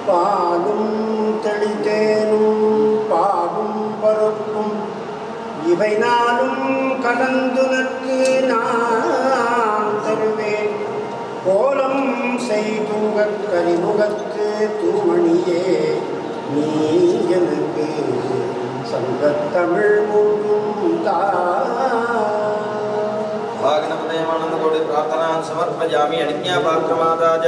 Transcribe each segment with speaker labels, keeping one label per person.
Speaker 1: பாலும் தெளித்தேனும் பாகும் பருப்பும் இவை நாளும் கலந்துனக்கு நான் தருவேன். கோலம் செய்துங்கக் கரிமுகத்து தூமணியே நீ எனக்கு சங்கத்தமிழ் மூன்றும் தா.
Speaker 2: भागनपदयमानन्दकोटि प्रार्थनां समर्पयामि। अनिज्ञापात्रमादाय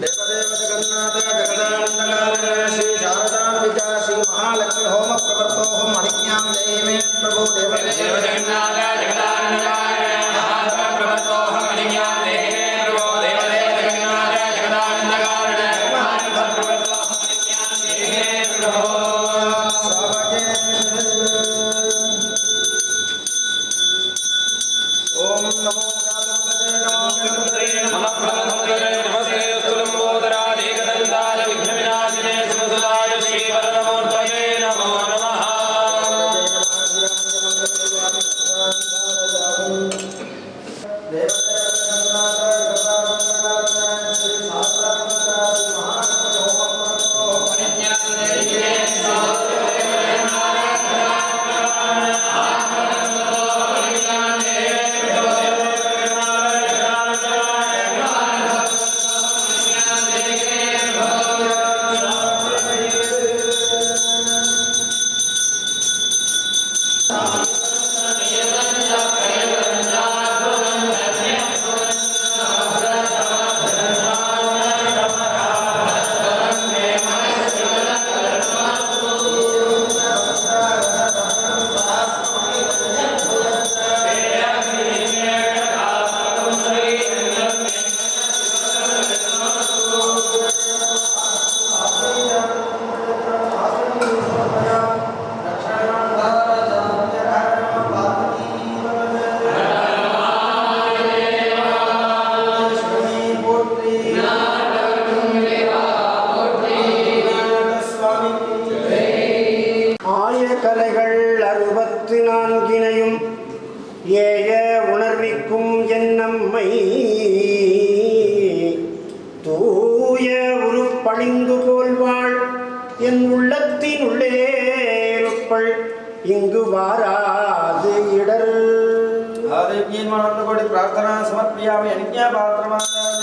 Speaker 2: देवदेव जगन्नाथ जगदानन्दकारण श्री शारदाम्बिका श्री महालक्ष्मी होम प्रवर्तोऽहम् अनिज्ञां देहि मे प्रभो। देवदेव जगन्नाथ जगदानन्दकारण प्रवर्तोऽहम् अनिज्ञां देहि मे प्रभो। देवदेव जगन्नाथ जगदानन्दकारण प्रवर्तोऽहम् अनिज्ञां देहि मे प्रभो। ओम नमो गणपते नमो गणपते नमस्ते स्तुलंबोदरादि कदंताय विघ्नविनाशिने सुमसुदाय श्री वरदमूर्तये नमो नमः।
Speaker 1: கலைகள் 64 ஏய உணர்விக்கும் என்னம்மை தூய உருப்பணிந்து போல்வாள் என் உள்ளத்தினுள்ளே இருப்பள் இங்கு வாராது இடர்.
Speaker 2: आदिव्यमानन्दकोटि प्रार्थना समर्पयामि। अनिज्ञापात्रमादाय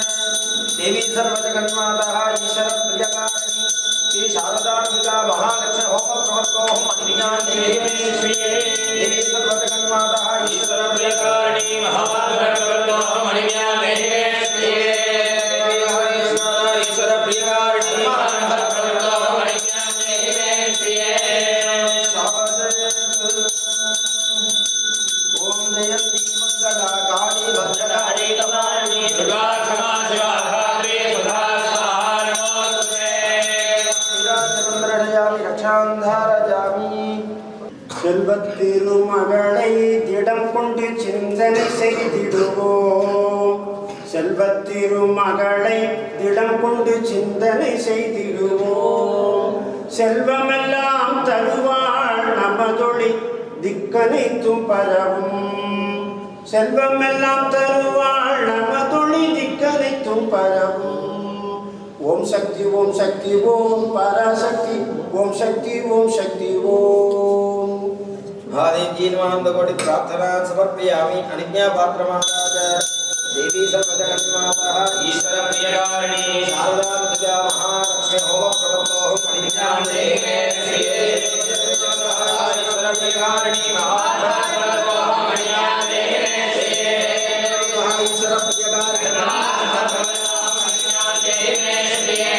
Speaker 2: देवी सर्वजगन्माता ईश्वर प्रियकारिणी श्री शारदाम्बिका महालक्ष्मी होम प्रवर्तोऽहम् अनिज्ञां देहि मे श्रिये। देवी सर्वजगन्माता ईश्वर प्रियकारिणी महाप्रवर्तोऽहम् अनिज्ञां देहि मे श्रिये। ईश्वर प्रियकारिणी महाप्रवर्तोऽहम् अनिज्ञां देहि मे श्रिये। ओम जयंती मंगला काली भद्रकाली कपालिनी दुर्गा क्षमा शिवा धात्री सुधा स्वाहा नमोस्तुते। विराजमंद्रयामि रक्षांधारयामि।
Speaker 1: செல்வத்திருமகளை திடம் கொண்டு சிந்தனை செய்திடுவோம். செல்வத்திருமகளை திடம் கொண்டு சிந்தனை செய்திடுவோம். செல்வமெல்லாம் தருவாள் நமதொழி திக்கனைத்தும் பரவும். செல்வமெல்லாம் தருவாள் நமதொழி திக்கனைத்தும் பரவும். ஓம் சக்தி ஓம் சக்தி ஓம் பராசக்தி ஓம் சக்தி ஓம் சக்தி ஓம்.
Speaker 2: आदिव्यमानन्दकोटि प्रार्थना समर्पयामि। अनिज्ञापात्रमादाय देवी सर्वजगन्माता ईश्वर प्रियकारिणी शारदाम्बिका महालक्ष्मी होम प्रवर्तोऽहम् अनिज्ञां देहि मे श्रिये। ईश्वर प्रियकारिणी महाप्रवर्तोऽहम् अनिज्ञां देहि मे श्रिये। ईश्वर प्रियकारिणी महाप्रवर्तोऽहम् अनिज्ञां देहि मे श्रिये।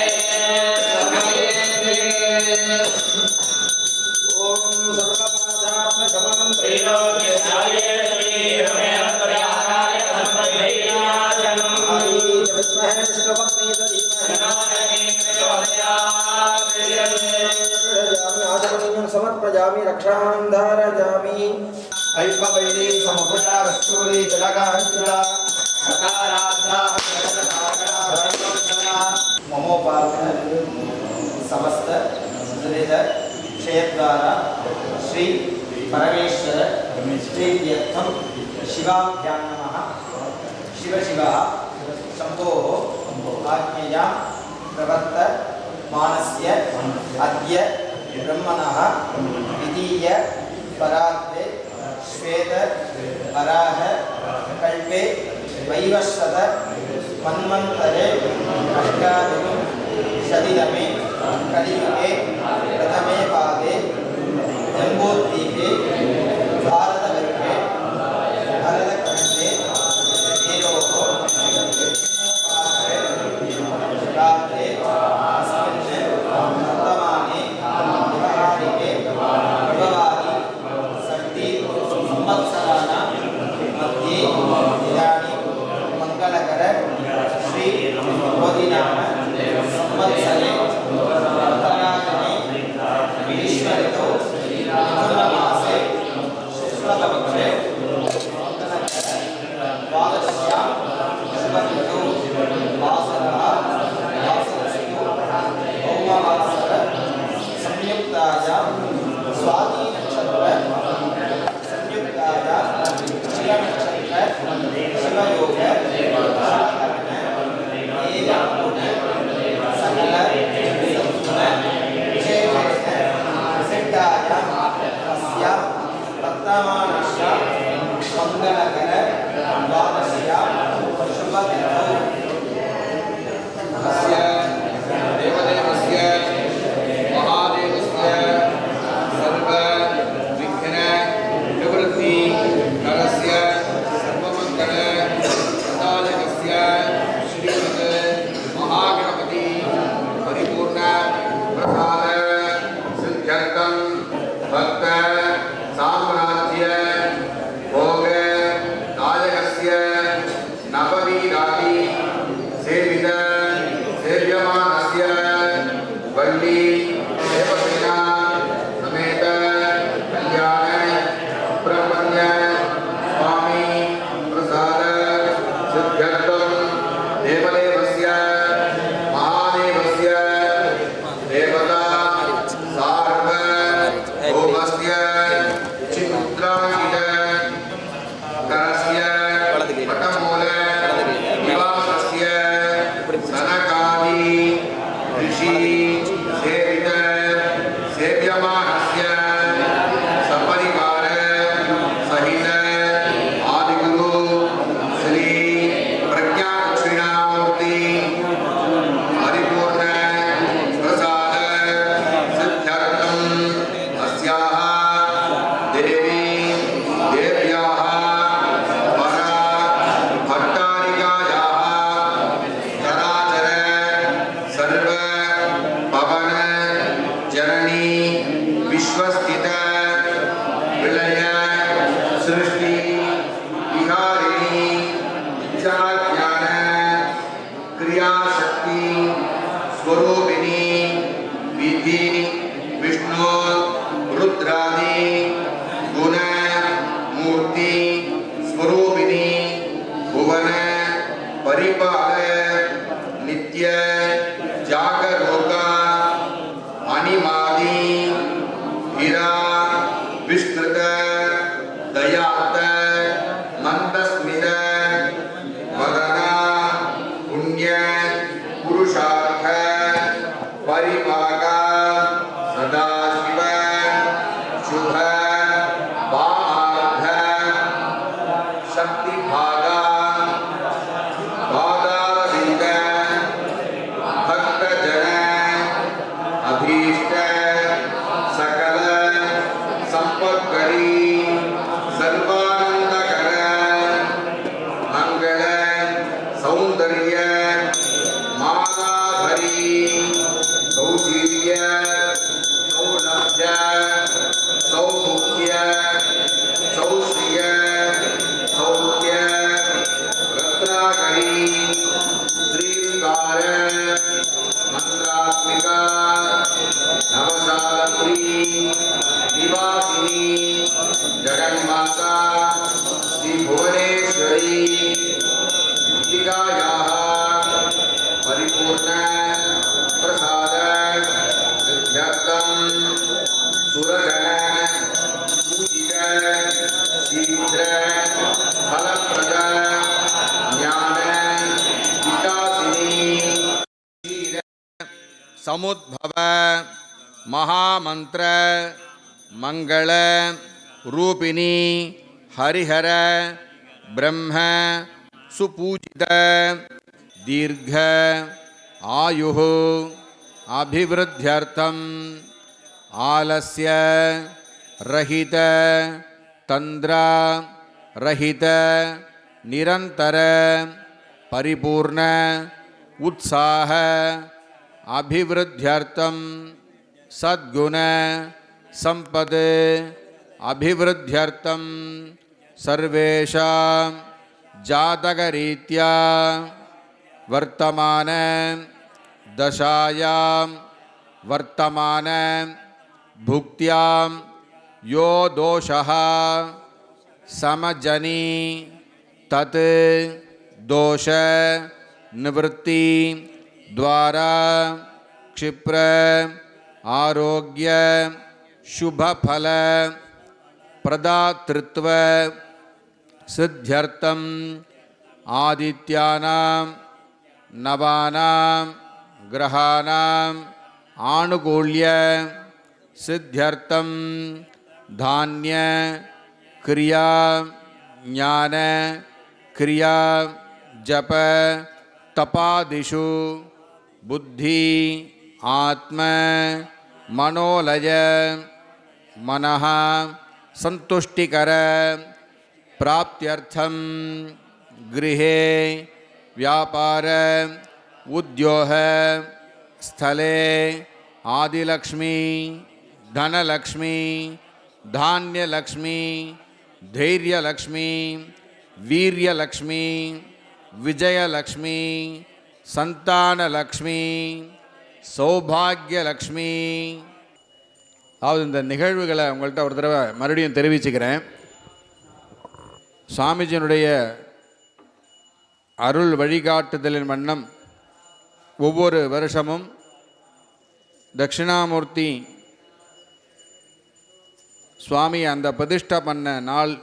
Speaker 2: ओम सर्वपादात्मशमनं त्रैलोक्यशाये श्री रमेणत्वयाय धर्मधैर्याय विद्महे विष्णुपत्नी आचमनीयं समर्पयामि रक्षां धारयामि अल्पवैदे समपुटा वस्तूरि जलकाञ्चिता सकाराद्धा ममोपार्थ समस्त दुरित क्षेत्रद्वारा श्री परमेश्वर प्रीत्यर्थं शिवाभ्यां नमः। शिव शिवः शम्भोः आज्ञया प्रवर्तमानस्य अद्य ब्रह्मणः द्वितीय परार्धे श्वेत वराह कल्पे वैवस्वत मन्वन्तरे अष्टादशतमे कलियुगे प्रथमे पादे जम्बूद्वीपे भारतवर्षे भरतखण्डे मेरोः रात्रे अस्मिन् वर्तमाने व्यवहारिके प्रभवादि षष्टि संवत्सराणां मध्ये इदानीं मङ्गलकर श्री मोदिनाम संवत्सरे उत्तरायणे ग्रीष्मऋतौ मिथुनमासे शुक्लपक्षे द्वादश्यां शुभऋतौ वासरः वासरस्तु भौमवासर संयुक्तायां स्वाति नक्षत्र संयुक्तायां शिवनक्षत्र शिवयोग सकल वर्तमानस्य मंगलकर द्वादश्यां शुभतिथौ अस्य देवदेवस्य महादेवस्य सर्व विघ्न निवृत्ति करस्य सर्वमंगल प्रदायकस्य श्रीमद् महागणपति परिपूर्ण प्रसाद सिद्ध्यर्थं भक्त साम्राज्य भोग दायकस्य नववीरादि सेवित सेव्यमानस्य वल्ली देवसेना समेत कल्याण सुब्रह्मण्य स्वामी प्रसाद सिद्ध्यर्थं देवदेवस्य महादेवस्य देवता सार्वभौमस्य चित्रांकित करस्य पटमूल निवासस्य सनकादि ऋषि सेवित सेव्यमानस्य सपरिवार सहित आदिगुरु श्री प्रज्ञादक्षिणामूर्ति परिपूर्ण प्रसाद सिद्ध्यर्थं अस्याः देवी देव्याः परा भट्टारिकायाः चराचर सर्व पवन जननी विश्वस्थित विलय सृष्टि विहारिणी इच्छाज्ञान क्रियाशक्ति स्वरूपिणी विधि विष्णु रुद्रादि गुण मूर्ति स्वरूपिणी भुवन परिपाल नित्य जागरूका अनिमादि हीरा विस्तृत दयात मंदस्मित वदना पुण्य पुरुषार्थ परिभागा सदाशिव शुभ वामार्थ शक्तिभागा पादारविंद भक्तजन अभीष्ट सकल संपत्करी सर्वानंदकर मंगल सौंदर्य मालाधरी सौशील्य सौलभ्य सौमुख्य सौश्रिय सौख्य रत्नाकरी
Speaker 3: समुद्भव महामंत्र मंगल रूपिणी हरिहर ब्रह्म सुपूजित दीर्घ आयुः अभिवृद्ध्यर्थम आलस्य रहित तंद्रा रहित निरंतर परिपूर्ण उत्साह अभिवृद्ध्यर्थम सद्गुण संपद अभिवृद्ध्यर्थम सर्वेषां जातकरीत्या वर्तमान दशायां वर्तमान भुक्त्यां यो दोषः समजनी तत् दोष निवृत्ति द्वारा क्षिप्र आरोग्य शुभ फल प्रदातृत्व सिद्ध्यर्थम आदित्यानां नवानां ग्रहाणां आनुकूल्य सिद्ध्यर्थम धान्य क्रिया ज्ञान क्रिया जप तपादिषु बुद्धि आत्म मनोलय मनः संतुष्टिकर प्राप्त्यर्थम गृहे व्यापार उद्योग स्थले आदिलक्ष्मी धनलक्ष्मी धान्यलक्ष्मी धैर्यलक्ष्मी वीर्यलक्ष्मी विजयलक्ष्मी संतानलक्ष्मी சௌபாகியலக்ஷ்மி. அதாவது இந்த நிகழ்வுகளை உங்கள்கிட்ட ஒரு தடவை மறுபடியும் தெரிவிச்சுக்கிறேன். சுவாமிஜியினுடைய அருள் வழிகாட்டுதலின் வண்ணம் ஒவ்வொரு வருஷமும் தட்சிணாமூர்த்தி சுவாமி அந்த பிரதிஷ்டை பண்ண நாள்,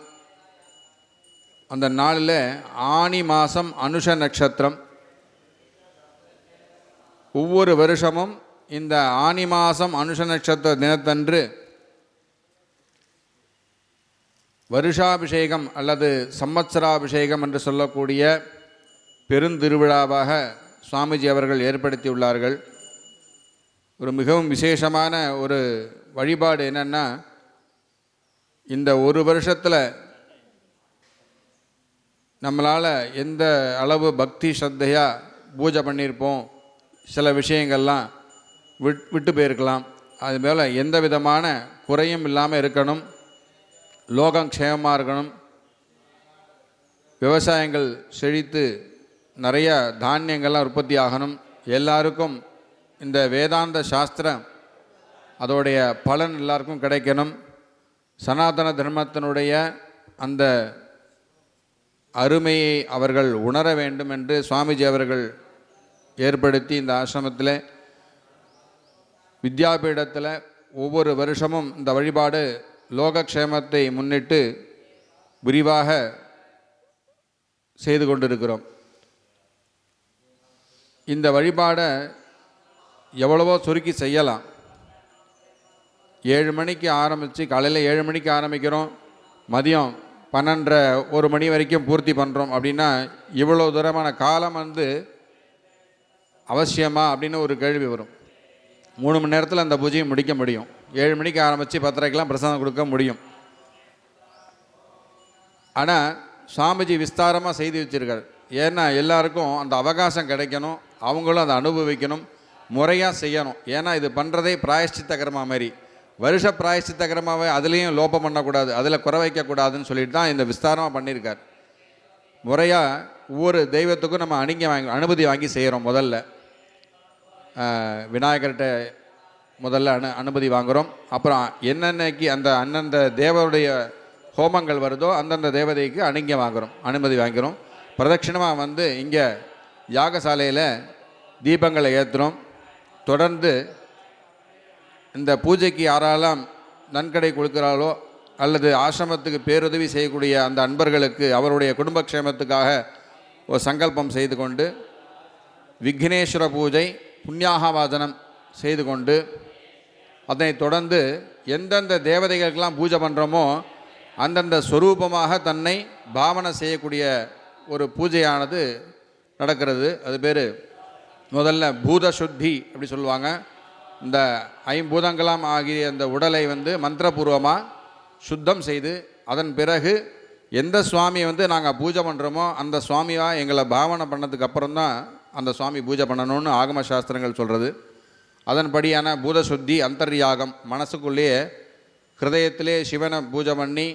Speaker 3: அந்த நாளில் ஆனி மாதம் அனுஷ நட்சத்திரம். ஒவ்வொரு வருஷமும் இந்த ஆனி மாதம் அனுஷ நட்சத்திர தினத்தன்று வருஷாபிஷேகம் அல்லது சம்வத்சராபிஷேகம் என்று சொல்லக்கூடிய பெருந்திருவிழாவாக சுவாமிஜி அவர்கள் ஏற்படுத்தியுள்ளார்கள். ஒரு மிகவும் விசேஷமான ஒரு வழிபாடு என்னென்னா, இந்த ஒரு வருஷத்தில் நம்மளால் எந்த அளவு பக்தி ஸ்ரத்தையாக பூஜை பண்ணியிருப்போம், சில விஷயங்கள்லாம் விட்டு போயிருக்கலாம். அது மேலே எந்த விதமான குறையும் இல்லாமல் இருக்கணும், லோகம் க்ஷேமமாக இருக்கணும், விவசாயங்கள் செழித்து நிறைய தானியங்கள்லாம் உற்பத்தி ஆகணும், எல்லாருக்கும் இந்த வேதாந்த சாஸ்திரம் அதோடைய பலன் எல்லாருக்கும் கிடைக்கணும், சனாதன தர்மத்தினுடைய அந்த அருமையை அவர்கள் உணர வேண்டும் என்று சுவாமிஜி அவர்கள் ஏற்படுத்தி இந்த ஆசிரமத்தில் வித்யாபீடத்தில் ஒவ்வொரு வருஷமும் இந்த வழிபாடு லோகக்ஷேமத்தை முன்னிட்டு விரிவாக செய்து கொண்டிருக்கிறோம். இந்த வழிபாடை எவ்வளவோ சுருக்கி செய்யலாம். 7 மணிக்கு ஆரம்பித்து, காலையில் 7 மணிக்கு ஆரம்பிக்கிறோம், மதியம் 12:30 1 மணி வரைக்கும் பூர்த்தி பண்ணுறோம். அப்படின்னா இவ்வளோ தூரமான காலம் அவசியமா அப்படின்னு ஒரு கேள்வி வரும். 3 மணி நேரத்தில் அந்த பூஜையை முடிக்க முடியும். 7 மணிக்கு ஆரம்பித்து 10:30க்கெலாம் பிரசாதம் கொடுக்க முடியும். ஆனால் சுவாமிஜி விஸ்தாரமாக செய்து வச்சுருக்கார். ஏன்னா எல்லாருக்கும் அந்த அவகாசம் கிடைக்கணும், அவங்களும் அதை அனுபவிக்கணும், முறையாக செய்யணும். ஏன்னா இது பண்ணுறதே பிராயஷ்சித்த கர்மா மாதிரி, வருஷ பிராயஷ்சித்த கர்மாவை அதுலேயும் லோபம் பண்ணக்கூடாது, அதில் குறை வைக்கக்கூடாதுன்னு சொல்லிட்டு தான் இந்த விஸ்தாரமாக பண்ணியிருக்கார். முறையாக ஒவ்வொரு தெய்வத்துக்கும் நம்ம அனுமதி வாங்கி செய்கிறோம். முதல்ல விநாயகர்கிட்ட முதல்ல அனுமதி வாங்குகிறோம். அப்புறம் என்னென்னைக்கு அந்த அந்தந்த தேவருடைய ஹோமங்கள் வருதோ அந்தந்த தேவதைக்கு அனுமதி வாங்குகிறோம். பிரதட்சிணமாக இங்கே யாகசாலையில் தீபங்களை ஏற்றுறோம். தொடர்ந்து இந்த பூஜைக்கு யாரெல்லாம் நன்கொடை கொடுக்குறாளோ அல்லது ஆசிரமத்துக்கு பேருதவி செய்யக்கூடிய அந்த அன்பர்களுக்கு அவருடைய குடும்பக்ஷேமத்துக்காக ஒரு சங்கல்பம் செய்து கொண்டு விக்னேஸ்வர பூஜை, புண்ணியாகவாதனம் செய்து கொண்டு அதனை தொடர்ந்து எந்தெந்த தேவதைகளுக்கெல்லாம் பூஜை பண்ணுறோமோ அந்தந்த ஸ்வரூபமாக தன்னை பாவனை செய்யக்கூடிய ஒரு பூஜையானது நடக்கிறது. அது பேர் முதல்ல பூத சுத்தி அப்படி சொல்லுவாங்க. இந்த ஐம்பூதங்களாம் ஆகிய அந்த உடலை மந்திரபூர்வமாக சுத்தம் செய்து அதன் பிறகு எந்த சுவாமியை நாங்கள் பூஜை பண்ணுறோமோ அந்த சுவாமியாக எங்களை பாவனை பண்ணதுக்கு அப்புறம்தான் அந்த சுவாமி பூஜை பண்ணணும்னு ஆகம சாஸ்திரங்கள் சொல்கிறது. அதன்படியான பூத சுத்தி அந்தர்யாகம், மனசுக்குள்ளேயே ஹிருதயத்திலே சிவனை பூஜை பண்ணி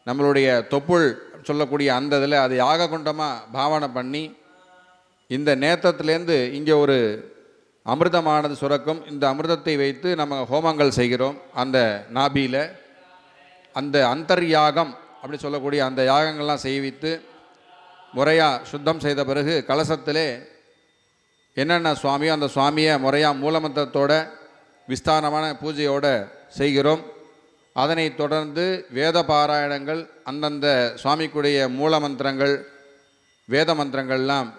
Speaker 3: நம்மளுடைய தொப்புள் சொல்லக்கூடிய அந்த இதில் அது யாக குண்டமாக பாவனை பண்ணி இந்த நேத்திரத்துலேருந்து இங்கே ஒரு அமிர்தமானது சுரக்கும். இந்த அமிர்தத்தை வைத்து நம்ம ஹோமங்கள் செய்கிறோம். அந்த நாபியில் அந்த அந்தர்யாகம் அப்படி சொல்லக்கூடிய அந்த யாகங்கள்லாம் செய்வித்து முறையாக சுத்தம் செய்த பிறகு கலசத்திலே என்னென்ன சுவாமியோ அந்த சுவாமியை முறையாக மூலமந்திரத்தோட விஸ்தாரமான பூஜையோடு செய்கிறோம். அதனை தொடர்ந்து வேத பாராயணங்கள், அந்தந்த சுவாமிக்குடைய மூலமந்திரங்கள் வேத மந்திரங்கள்லாம்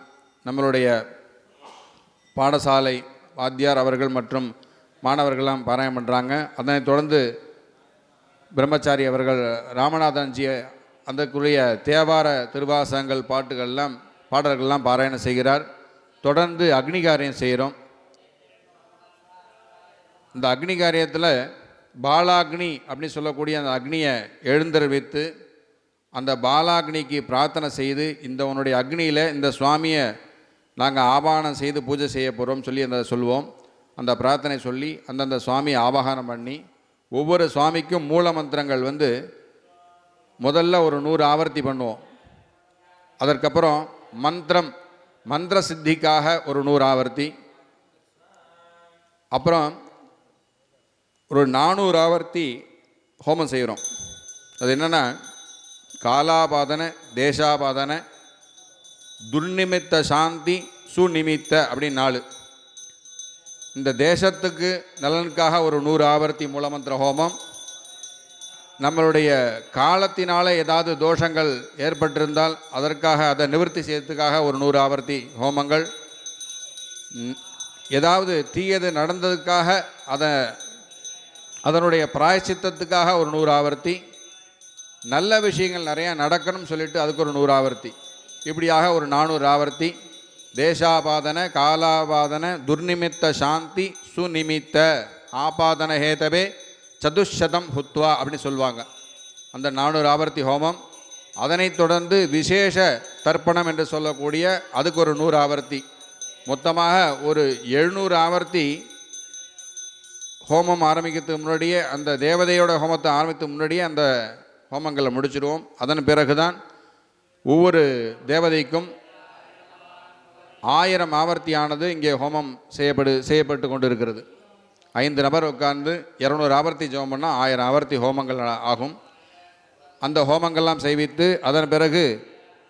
Speaker 3: நம்மளுடைய பாடசாலை வாத்தியார் அவர்கள் மற்றும் மாணவர்கள்லாம் பாராயணம் பண்ணுறாங்க. அதனை தொடர்ந்து பிரம்மச்சாரி அவர்கள் ராமநாதன்ஜி அந்தக்குரிய தேவார திருவாசகங்கள் பாடல்கள்லாம் பாராயணம் செய்கிறார். தொடர்ந்து அக்னிகாரியம் செய்கிறோம். இந்த அக்னிகாரியத்தில் பாலாக்னி அப்படின்னு சொல்லக்கூடிய அந்த அக்னியை எழுந்தறிவித்து அந்த பாலாக்னிக்கு பிரார்த்தனை செய்து இந்த உன்னுடைய அக்னியில் இந்த சுவாமியை நாங்கள் ஆவாகனம் செய்து பூஜை செய்ய போகிறோம் சொல்லி அந்த சொல்லுவோம். அந்த பிரார்த்தனை சொல்லி அந்தந்த சுவாமியை ஆவாகனம் பண்ணி ஒவ்வொரு சுவாமிக்கும் மூல மந்திரங்கள் முதல்ல ஒரு 100 ஆவர்த்தி பண்ணுவோம். அதற்கப்புறம் மந்திர சித்திக்காக ஒரு 100 ஆவர்த்தி, அப்புறம் ஒரு 400 ஆவர்த்தி ஹோமம் செய்கிறோம். அது என்னென்னா காலாபாதன, தேசாபாதன, துர்நிமித்த சாந்தி, சுநிமித்த அப்படின்னு 4. இந்த தேசத்துக்கு நலனுக்காக ஒரு 100 ஆவர்த்தி மூலமந்திர ஹோமம், நம்மளுடைய காலத்தினால ஏதாவது தோஷங்கள் ஏற்பட்டிருந்தால் அதற்காக அதை நிவர்த்தி செய்யறதுக்காக ஒரு 100 ஆவர்த்தி ஹோமங்கள், ஏதாவது தீயது நடந்ததுக்காக அதனுடைய பிராயச்சித்தத்துக்காக ஒரு 100 ஆவர்த்தி, நல்ல விஷயங்கள் நிறையா நடக்கணும்னு சொல்லிட்டு அதுக்கு ஒரு 100 ஆவர்த்தி, இப்படியாக ஒரு 400 ஆவர்த்தி. தேசாபாதன, காலாபாதன, துர்நிமித்த சாந்தி, சுநிமித்த ஆபாதன ஹேதவே சதுஷதம் ஹுத்வா அப்படின்னு சொல்லுவாங்க. அந்த 400 ஆவர்த்தி ஹோமம். அதனைத் தொடர்ந்து விசேஷ தர்ப்பணம் என்று சொல்லக்கூடிய அதுக்கு ஒரு 100 ஆவர்த்தி, மொத்தமாக ஒரு 700 ஆவர்த்தி ஹோமம் ஆரம்பிக்கிறதுக்கு முன்னாடியே, அந்த தேவதையோட ஹோமத்தை ஆரம்பித்து முன்னாடியே அந்த ஹோமங்களை முடிச்சிடுவோம். அதன் பிறகுதான் ஒவ்வொரு தேவதைக்கும் 1000 ஆவர்த்தியானது இங்கே ஹோமம் செய்யப்பட்டு கொண்டு இருக்கிறது. 5 நபர் உட்கார்ந்து 200 ஆவர்த்தி ஜெபம் பண்ணால் 1000 ஆவர்த்தி ஹோமங்கள் ஆகும். அந்த ஹோமங்கள்லாம் செய்வித்து அதன் பிறகு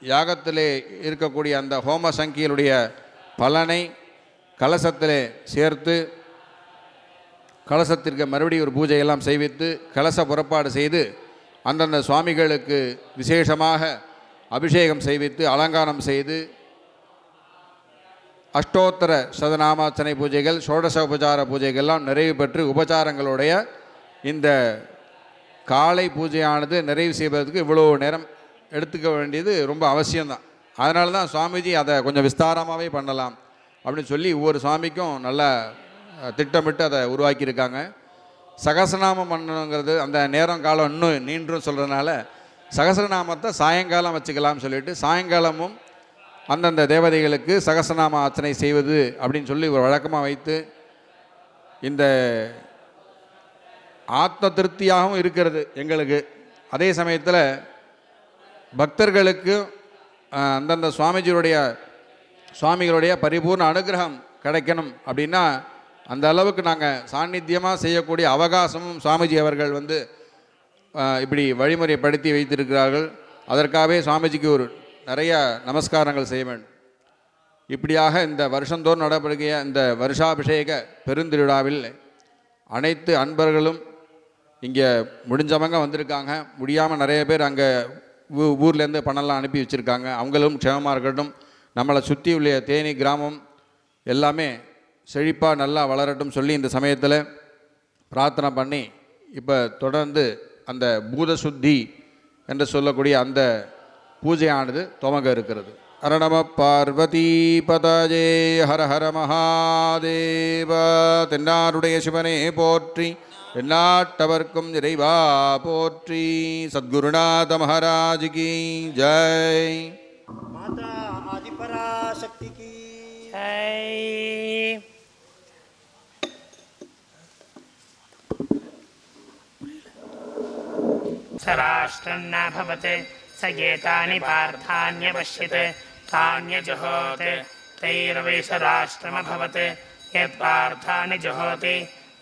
Speaker 3: யாகத்திலே இருக்கக்கூடிய அந்த ஹோம சங்கியலுடைய பலனை கலசத்திலே சேர்த்து கலசத்திற்கு மறுபடியும் ஒரு பூஜையெல்லாம் செய்வித்து கலச புறப்பாடு செய்து அந்தந்த சுவாமிகளுக்கு விசேஷமாக அபிஷேகம் செய்வித்து அலங்காரம் செய்து அஷ்டோத்தர சதநாமார்ச்சனை பூஜைகள், ஷோடச உபசார பூஜைகள்லாம் நிறைவு பெற்று உபசாரங்களுடைய இந்த காலை பூஜையானது நிறைவு செய்வதற்கு இவ்வளோ நேரம் எடுத்துக்க வேண்டியது ரொம்ப அவசியம்தான். அதனால தான் சுவாமிஜி அதை கொஞ்சம் விஸ்தாரமாகவே பண்ணலாம் அப்படின்னு சொல்லி ஒவ்வொரு சுவாமிக்கும் நல்லா திட்டமிட்டு அதை உருவாக்கியிருக்காங்க. சகசநாமம் பண்ணணுங்கிறது அந்த நேரம் காலம் இன்னும் நீண்டும் சொல்கிறதுனால சகசரநாமத்தை சாயங்காலம் வச்சுக்கலாம்னு சொல்லிட்டு சாயங்காலமும் அந்தந்த தேவதைகளுக்கு சகசநாம அர்ச்சனை செய்வது அப்படின்னு சொல்லி ஒரு வழக்கமாக வைத்து இந்த ஆத்ம திருப்தியாகவும் இருக்கிறது எங்களுக்கு. அதே சமயத்தில் பக்தர்களுக்கு அந்தந்த சுவாமிகளுடைய பரிபூர்ண அனுகிரகம் கிடைக்கணும் அப்படின்னா அந்த அளவுக்கு நாங்கள் சாநித்தியமாக செய்யக்கூடிய அவகாசமும் சுவாமிஜி அவர்கள் இப்படி வழிமுறைப்படுத்தி வைத்திருக்கிறார்கள். அதற்காகவே சுவாமிஜிக்கு ஒரு நிறைய நமஸ்காரங்கள் செய்ய வேண்டும். இப்படியாக இந்த வருஷந்தோறும் நடைபெறுகிற இந்த வருஷாபிஷேக பெருந்திருவிழாவில் அனைத்து அன்பர்களும் இங்கே முடிஞ்சவங்க வந்திருக்காங்க, முடியாமல் நிறைய பேர் அங்கே ஊர்லேருந்து பணம்லாம் அனுப்பி வச்சுருக்காங்க. அவங்களும் க்ஷேமமாக இருக்கட்டும். நம்மளை சுற்றி உள்ள தேனி கிராமம் எல்லாமே செழிப்பாக நல்லா வளரட்டும் சொல்லி இந்த சமயத்தில் பிரார்த்தனை பண்ணி இப்போ தொடர்ந்து அந்த பூத சுத்தி என்று சொல்லக்கூடிய அந்த பூஜையானது துவங்க இருக்கிறது. ஹர நம பார்வதி பதஜே ஹர ஹர மகாதேவ. தென்னாடுடைய சிவனே போற்றி, எந்நாட்டவர்க்கும் இறைவா போற்றி. சத்குருநாத மகாராஜ் கி ஜெய்.
Speaker 1: माता आदिपराशक्ति की
Speaker 4: जय। स राष्ट्रं न भवत् स एतानि पार्थान्यपश्यत् तान्यजुहोत् तैर्वै स राष्ट्रमभवत् यत्पार्थानि जुहोति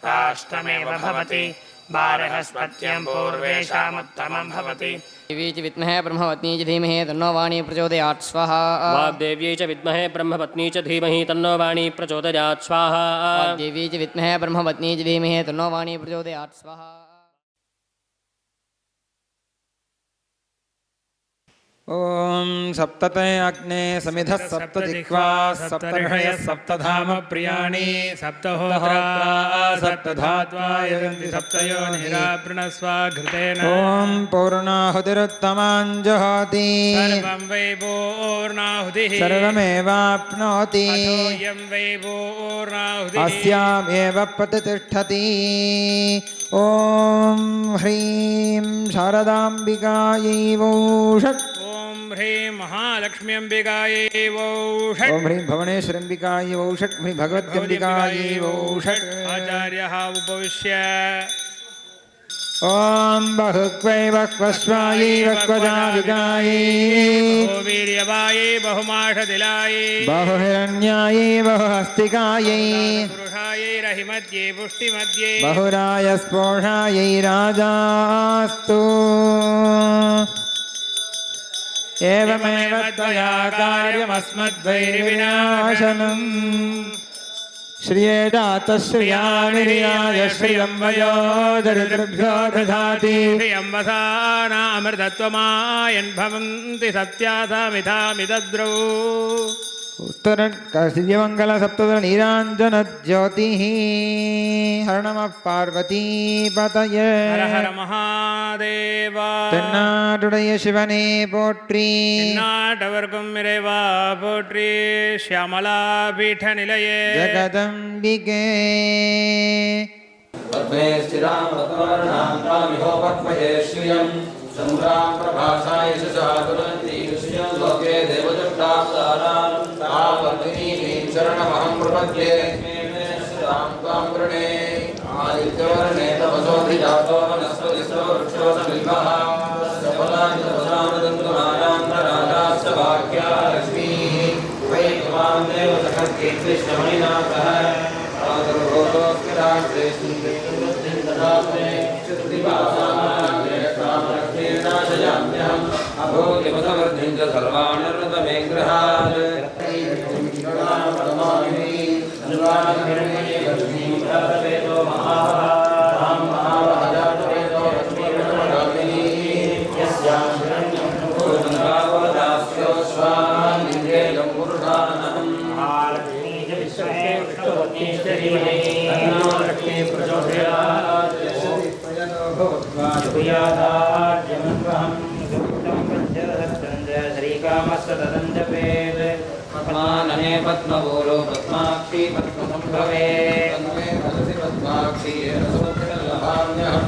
Speaker 4: राष्ट्रमेव भवति बारहस्पत्यं पूर्वेषामुत्तमं भवति।
Speaker 5: देवी च विद्महे ब्रह्मपत्नी च धीमहि तन्नो वाणी प्रचोदयात् स्वाहा।
Speaker 6: वाग्देव्यै च विद्महे ब्रह्मपत्नी च धीमहि तन्नो वाणी प्रचोदयात् स्वाहा।
Speaker 5: देवी च विद्महे ब्रह्मपत्नी च धीमहि तन्नो वाणी प्रचोदयात् स्वाहा।
Speaker 2: ॐ सप्तते अग्ने समिधः सप्तजिह्वा सप्तर्षयः सप्तधाम प्रियाणि सप्तहोत्रा सप्तधात्वा यजन्ति सप्तयोनिरावृणस्वा घृतेन। ॐ पूर्णाहुतिरुत्तमां जुहोति सर्वं वै पूर्णाहुतिः सर्वमेवाप्नोति अथोऽयं वै पूर्णाहुतिः अस्यामेव प्रतिष्ठति। ॐ ह्रीं शारदाम्बिकायै वौ षट्। ह्रीं महालक्ष्म्यम्बिकायै वौ षट्। ॐ ह्रीं भुवनेश्वरम्बिकायै वौ षट्। ह्रीं भगवत्यम्बिकायै वौ षट्। आचार्यः उपविश्य ॐ बहुक्वै बह्वस्वायै बह्वजाविकायै बहुवीर्यवायै बहुमाषदिलायै बहुहिरण्यायै बहुहस्तिकायै पुरुषायै रहिमध्ये पुष्टिमध्ये बहुराय स्पोषायै राजास्तु। एवमेव त्वया कार्यमस्मद्वैर्विनाशनम् श्रिये जातश्रिया निर्याय श्रियं वयो दरिद्रभ्यो दधाति। श्रियं वसानामृतत्वमायन् भवन्ति सत्यासामिधामिदद्रौ। उत्तरकाशीयमङ्गल सप्तदल नीराञ्जन ज्योतिः। हर नमः पार्वती पतये हर हर महादेव। தென்னாடுடைய சிவனே போற்றி, நாட்டவர்க்கும் இறைவா போற்றி. श्यामला पीठ निलये जगदम्बिके
Speaker 7: पद्मे स्थिरां पद्मवर्णां तामिहो पद्मये श्रियं चन्द्रां प्रभासाय शशाकुलन्ती श्रियं लोके देवदत्तावतारां तावद्विनीं शरणमहं प्रपद्ये। स्थिरां त्वां वृणे आदित्यवर्णे तपसोऽधिजातो वनस्पतिस्तो वृक्षो समिल्वः सफलानितपसामृतन्तुमानान्तराजाश्च भाग्या लक्ष्मीः वै त्वां देव सखर्कीर्तिष्टमणिनाथः अभोगिमतवर्धिं च सर्वाणर्वतमे गृहात्। पद्मानने पद्मभूरो पद्माक्षी पद्मसंभवे तन्मे मनसि पद्माक्षी रसोत्कलभाम्यहं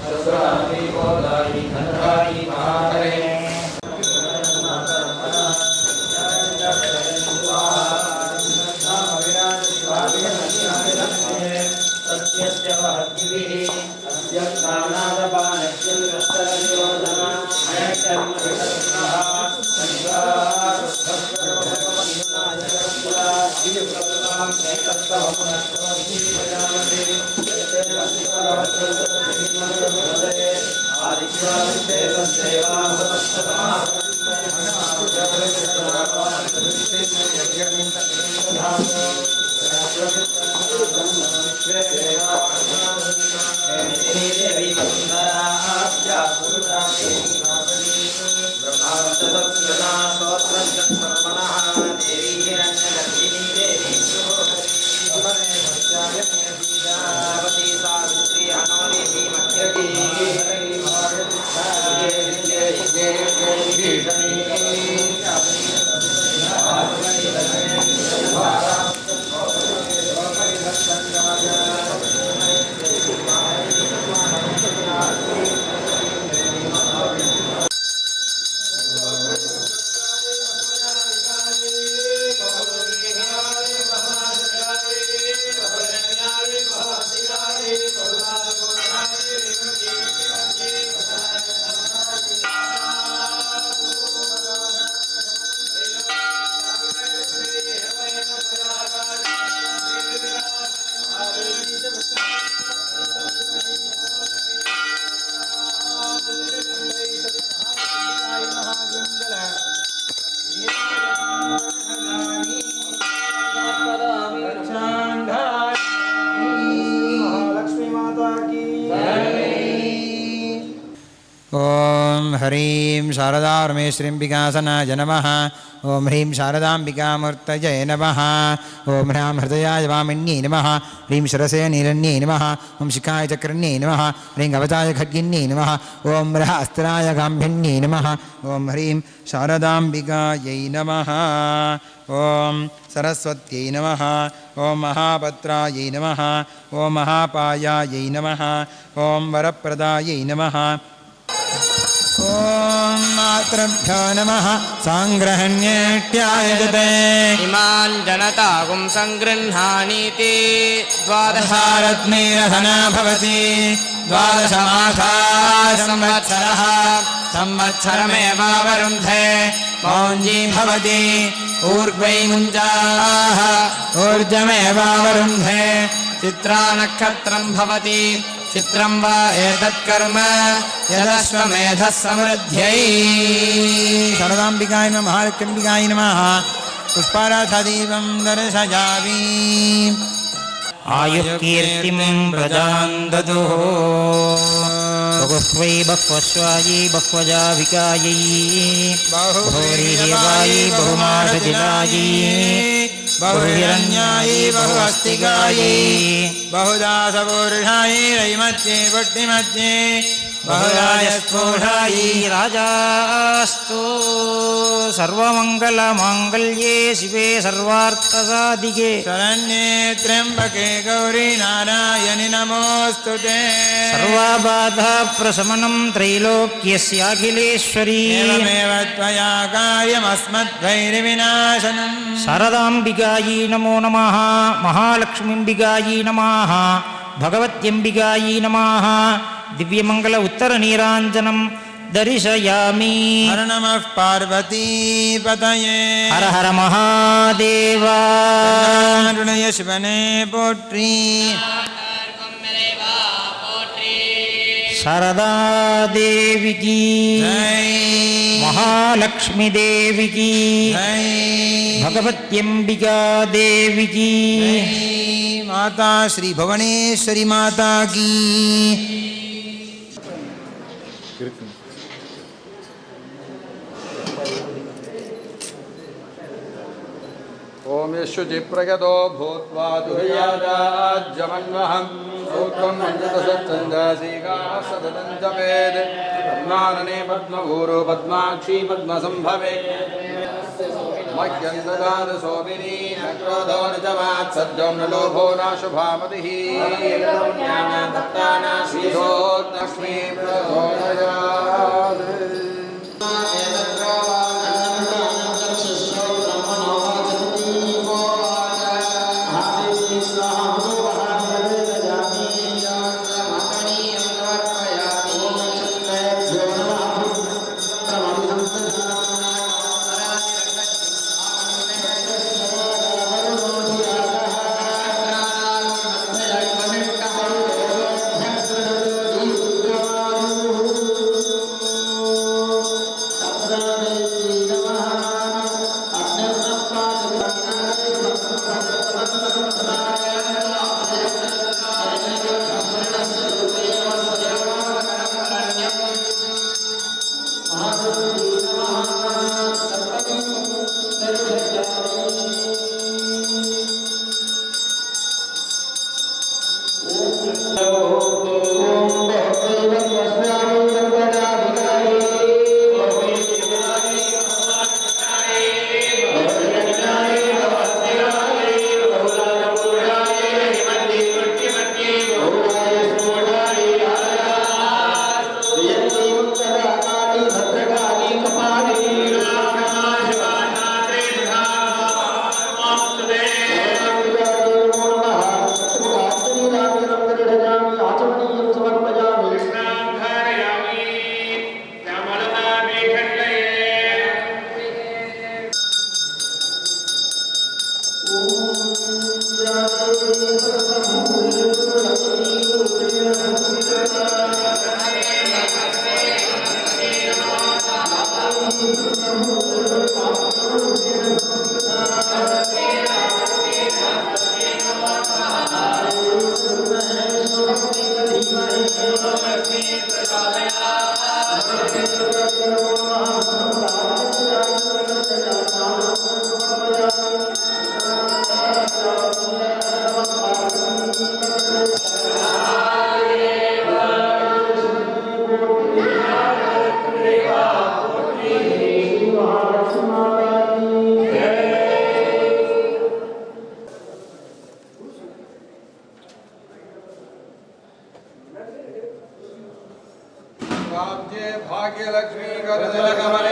Speaker 7: शस्त्राणि गोदायि धनधायि महाकरे। ह्रीं शारदारमेश्वरीम्बिकासनाय नमः ॐ ह्रीं शारदाम्बिकामूर्तये नमः ॐ ह्रां हृदयाय वामिन्यै नमः ह्रीं शिरसे नीरण्यै नमः ॐ शिखाय चक्रण्यै नमः ह्रीं कवचाय खड्गिन्यै नमः ॐ हस्त्राय गाम्भिन्यै नमः ॐ ह्रीं शारदाम्बिकायै नमः ॐ सरस्वत्यै नमः ॐ महाभद्रायै नमः ॐ महापायायै नमः ॐ वरप्रदायै नमः ॐ मातृभ्यो नमः साङ्ग्रहण्येत्यायजते
Speaker 5: इमान् जनतागुं सङ्गृह्णानीति
Speaker 7: द्वादशारत्नेरधना भवति द्वादशमासाः संवत्सरः संवत्सरमेवावरुन्धे मौञ्जी भवति ऊर्ध्वै मुञ्जाः ऊर्जमेवावरुन्धे चित्रानक्षत्रं भवति चित्रं वा एतत्कर्म यदश्वमेधः समृद्ध्यै शारदाम्बिकाय नमः महालक्ष्मीम्बिकाय नमः पुष्पाराधदीपं दर्शयामि
Speaker 8: आयुकीर्तिं प्रजां ददुः बहुस्वै बह्वश्वायै बह्वजाभिकायै बहुरीवायै बहुमाषजिलायै
Speaker 7: बहुहिरण्यायै बहुहस्तिकायै बहुदासपूरुषायै रैमध्ये पुट्टिमध्ये बहुराजस्फोषायै
Speaker 8: राजास्तु सर्वमङ्गलमाङ्गल्ये शिवे सर्वार्थसाधिके
Speaker 7: शरण्ये त्र्यम्बके गौरी नारायणि नमोऽस्तुते
Speaker 8: सर्वबाधाप्रशमनं त्रैलोक्यस्याखिलेश्वरी
Speaker 7: एवमेव त्वया कार्यमस्मद्वैरिविनाशनम्
Speaker 8: शारदाम्बिकायै नमो नमः महालक्ष्मीम्बिकायै नमः भगवत्यम्बिकायै नमः दिव्यमङ्गल उत्तरनीराञ्जनं दर्शयामि
Speaker 7: हर नमः पार्वतीपतये
Speaker 8: हर हर महादेव
Speaker 7: अरुणय शिवने पोट्री
Speaker 8: शारदा देवी की
Speaker 7: जय
Speaker 8: महालक्ष्मी देवी की
Speaker 7: जय
Speaker 8: भगवत्यम्बिका देवी की
Speaker 7: जय माता श्री भुवनेश्वरी माता की
Speaker 3: ओम यशुचि प्रगतो भूत्वा दुर्यादाज्यमन्वहं सूत्रं मञ्जतसत्सञ्जासीकाः सततं जपेत् पद्मानने पद्मभूरो पद्माक्षी पद्मसम्भवे मह्यं ददातु सोमिनी न क्रोधो न च वात्सल्यो न लोभो न शुभामतिः श्रीधोत्लक्ष्मी प्रचोदयात् भाग्यलक्ष्मी करदलकमल